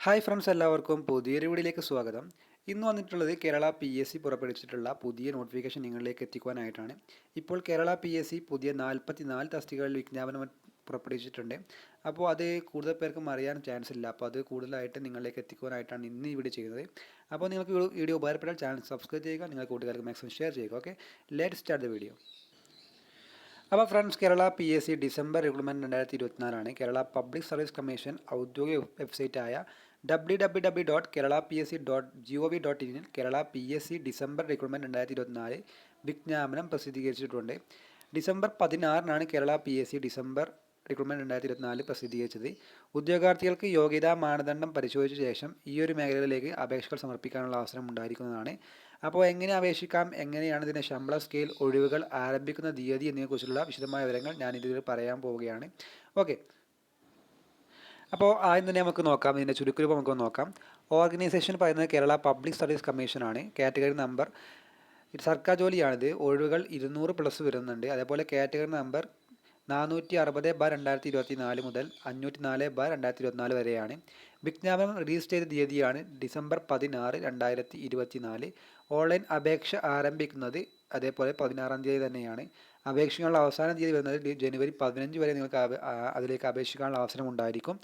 Hi friends, എല്ലാവർക്കും പുതിയൊരു വീഡിയോയിലേക്ക് സ്വാഗതം. ഇന്ന് വന്നിട്ടുള്ളത് കേരള PSC പുറപ്പെടുവിച്ചിട്ടുള്ള പുതിയ നോട്ടിഫിക്കേഷൻ നിങ്ങളിലേക്ക് എത്തിക്കുവാനായിട്ടാണ്. ഇപ്പോൾ കേരള PSC പുതിയ 44 തസ്തികകളിൽ വിജ്ഞാപനം പുറപ്പെടുവിച്ചിട്ടുണ്ട്. അപ്പോൾ അത് കൂടുതൽ പേർക്കും അറിയാൻ ചാൻസ് ഇല്ല. അപ്പോൾ അത് കൂടുതലായിട്ട് നിങ്ങളിലേക്ക് എത്തിക്കുവാനായിട്ടാണ് ഇന്ന് ഈ വീഡിയോ ചെയ്യുന്നത്. അപ്പോൾ നിങ്ങൾക്ക് വീഡിയോ ഉപകാരപ്പെട്ടാൽ ചാനൽ സബ്സ്ക്രൈബ് ചെയ്യുക, നിങ്ങളുടെ കൂട്ടുകാർക്ക് മാക്സിമം ഷെയർ ചെയ്യുക. Okay, let start the video. അപ്പോൾ friends, Kerala PSC December recruitment 2024 Kerala public service commission ഔദ്യോഗിക വെബ്സൈറ്റായ www.keralapsc.gov.in Kerala PSC December recruitment 2024 വിജ്ഞാപനം പ്രസിദ്ധീകരിച്ചിട്ടുണ്ട്. December 16 Kerala PSC December recruitment 2024 പ്രസിദ്ധീകരിച്ചത്. ഉദ്യോഗാർത്ഥികൾക്ക് യോഗ്യതാ മാനദണ്ഡം പരിശോധിച്ച ശേഷം ഈ ഒരു മേഖലയിലേക്ക് അപേക്ഷകൾ സമർപ്പിക്കാനുള്ള അവസരം ഉണ്ടായിരിക്കുന്നതാണ്. അപ്പോൾ എങ്ങനെ അപേക്ഷിക്കാം, എങ്ങനെയാണ് ഇതിൻ്റെ ശമ്പള സ്കെയിൽ, ഒഴിവുകൾ, ആരംഭിക്കുന്ന തീയതി എന്നിവയെക്കുറിച്ചുള്ള വിശദമായ വിവരങ്ങൾ ഞാനിതിൽ പറയാൻ പോവുകയാണ്. ഓക്കെ, അപ്പോൾ ആദ്യം തന്നെ നമുക്ക് നോക്കാം, ഇതിൻ്റെ ചുരുക്കരൂപം നമുക്ക് നോക്കാം. ഓർഗനൈസേഷൻ പറയുന്നത് കേരള പബ്ലിക് സർവീസ് കമ്മീഷനാണ്. കാറ്റഗറി നമ്പർ സർക്കാർ ജോലിയാണിത്. ഒഴിവുകൾ 200+ വരുന്നുണ്ട്. അതേപോലെ കാറ്റഗറി നമ്പർ 460/2024 മുതൽ 504/2024 വരെയാണ്. വിജ്ഞാപനം റിലീസ് ചെയ്ത തീയതിയാണ് ഡിസംബർ 16, 2024. ഓൺലൈൻ അപേക്ഷ ആരംഭിക്കുന്നത് അതേപോലെ 16 തീയതി തന്നെയാണ്. അപേക്ഷിക്കാനുള്ള അവസാന തീയതി വരുന്നത് ജനുവരി 15 വരെ നിങ്ങൾക്ക് അതിലേക്ക് അപേക്ഷിക്കാനുള്ള അവസരം ഉണ്ടായിരിക്കും.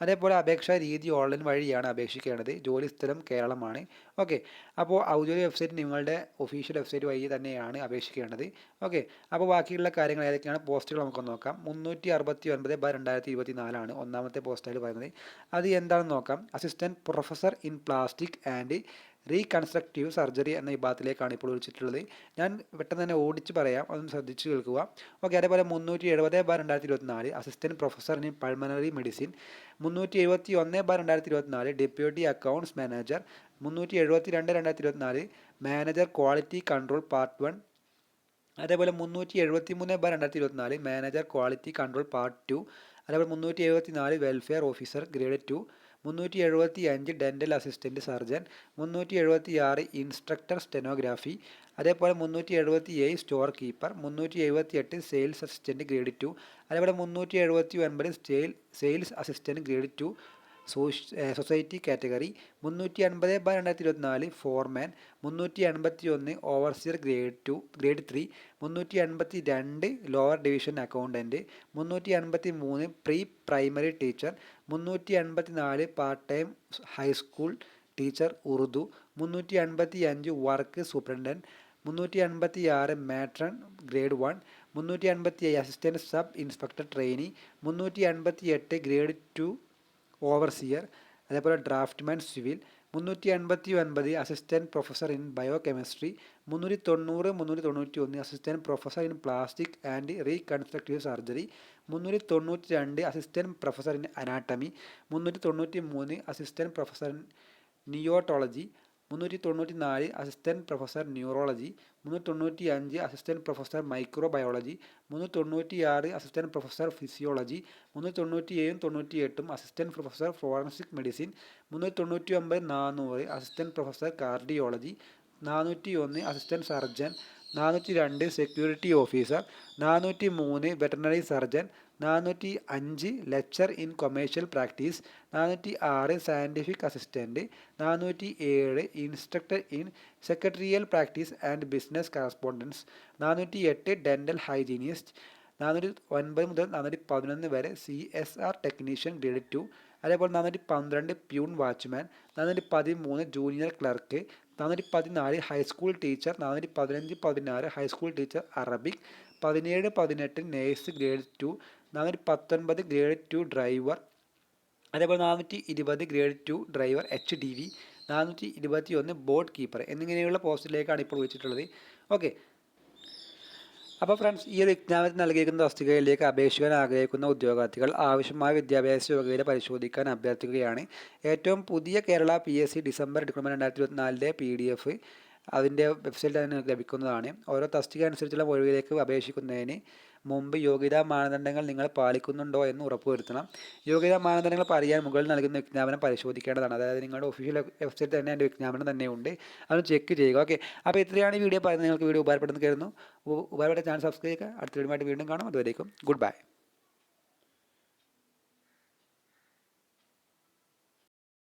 അതേപോലെ അപേക്ഷാ രീതി ഓൺലൈൻ വഴിയാണ് അപേക്ഷിക്കേണ്ടത്. ജോലിസ്ഥലം കേരളമാണ്. ഓക്കെ, അപ്പോൾ ഔദ്യോഗിക വെബ്സൈറ്റ് നിങ്ങളുടെ ഒഫീഷ്യൽ വെബ്സൈറ്റ് വഴി തന്നെയാണ് അപേക്ഷിക്കേണ്ടത്. ഓക്കെ, അപ്പോൾ ബാക്കിയുള്ള കാര്യങ്ങൾ ഏതൊക്കെയാണ് പോസ്റ്റുകൾ നമുക്ക് നോക്കാം. 369/2024 ഒന്നാമത്തെ പോസ്റ്റായിട്ട് പറയുന്നത്. അത് എന്താണെന്ന് നോക്കാം. Assistant professor in plastic and reconstructive surgery എന്ന വിഭാഗത്തിലേക്കാണ് ഇപ്പോൾ വിളിച്ചിട്ടുള്ളത്. ഞാൻ പെട്ടെന്ന് തന്നെ ഓടിച്ച് പറയാം, അതൊന്ന് ശ്രദ്ധിച്ച് കേൾക്കുക. ഓക്കെ, അതേപോലെ 370/2024 assistant professor in pulmonary medicine. 371/2024 deputy accounts manager. 372/2024 manager quality control part 1. അതേപോലെ 373/2024 മാനേജർ ക്വാളിറ്റി കൺട്രോൾ പാർട്ട് 2. അതേപോലെ 374 welfare officer grade 2. 375 dental assistant surgeon. 376 instructor stenography. അതേപോലെ 377 store keeper. 378 sales assistant grade 2. അതേപോലെ 379 sales assistant grade 2 society category. 350/2024 ഫോർമാൻ. 381 overseer grade 3. 382 lower division accountant. 353 pre primary teacher. 384 part time high school teacher Urdu. 355 work superintendent. 356 matron grade 1. 357 assistant sub inspector trainee. 358 grade 2 overseer. അതേപോലെ draughtsman civil. 389 assistant professor in biochemistry. 390 391 assistant professor in plastic and reconstructive surgery. 392 assistant professor in anatomy. 393 assistant professor in neonatology. 394 assistant professor neurology. 395 assistant professor microbiology. 396 assistant professor physiology. 397 98 assistant professor forensic medicine. 399 400 assistant professor cardiology. 401 assistant surgeon. 402 security officer. 403 veterinary surgeon. 405 lecturer in commercial practice. 406 scientific assistant. 407 instructor in secretarial practice and business correspondence. 408 dental hygienist. 409 മുതൽ 411 വരെ CSR technician grade 2. അതേപോലെ 412 peon watchman. 413 junior clerk. 414 high school teacher. 415 16 high school teacher Arabic. 17 18 nurse grade 2. 419 grade 2 driver. അതേപോലെ 420 grade 2 driver HDV. 421 boat keeper എന്നിങ്ങനെയുള്ള പോസ്റ്റിലേക്കാണ് ഇപ്പോൾ വിളിച്ചിട്ടുള്ളത്. Okay, അപ്പോൾ friends, ഈ ഒരു വിജ്ഞാപനത്തിൽ നൽകിയിരിക്കുന്ന തസ്തികയിലേക്ക് അപേക്ഷിക്കാൻ ആഗ്രഹിക്കുന്ന ഉദ്യോഗാർത്ഥികൾ ആവശ്യമായ വിദ്യാഭ്യാസ യോഗ്യത പരിശോധിക്കാൻ അഭ്യർത്ഥിക്കുകയാണ്. ഏറ്റവും പുതിയ Kerala PSC December recruitment 2024 PDF അതിൻ്റെ വെബ്സൈറ്റിൽ തന്നെ ലഭിക്കുന്നതാണ്. ഓരോ തസ്തിക അനുസരിച്ചുള്ള ഒഴിവിലേക്ക് അപേക്ഷിക്കുന്നതിന് മുമ്പ് യോഗ്യതാ മാനദണ്ഡങ്ങൾ നിങ്ങൾ പാലിക്കുന്നുണ്ടോ എന്ന് ഉറപ്പുവരുത്തണം. യോഗ്യതാ മാനദണ്ഡങ്ങൾ അറിയാൻ മുകളിൽ നൽകുന്ന വിജ്ഞാപനം പരിശോധിക്കേണ്ടതാണ്. അതായത് നിങ്ങളുടെ ഒഫീഷ്യൽ വെബ്സൈറ്റിൽ തന്നെ അതിൻ്റെ വിജ്ഞാപനം തന്നെയുണ്ട്, അത് ചെക്ക് ചെയ്യുക. ഓക്കെ, അപ്പോൾ ഇത്രയാണ് ഈ വീഡിയോ പറയുന്നത്. നിങ്ങൾക്ക് വീഡിയോ ഉപകാരപ്പെടുന്ന കരുതുന്നു. ഉപകാരപ്പെട്ട ചാനൽ സബ്സ്ക്രൈബ് ചെയ്യുക. അടുത്ത വീഡിയോ ആയിട്ട് വീണ്ടും കാണാം. അതുവരേക്കും ഗുഡ് ബൈ.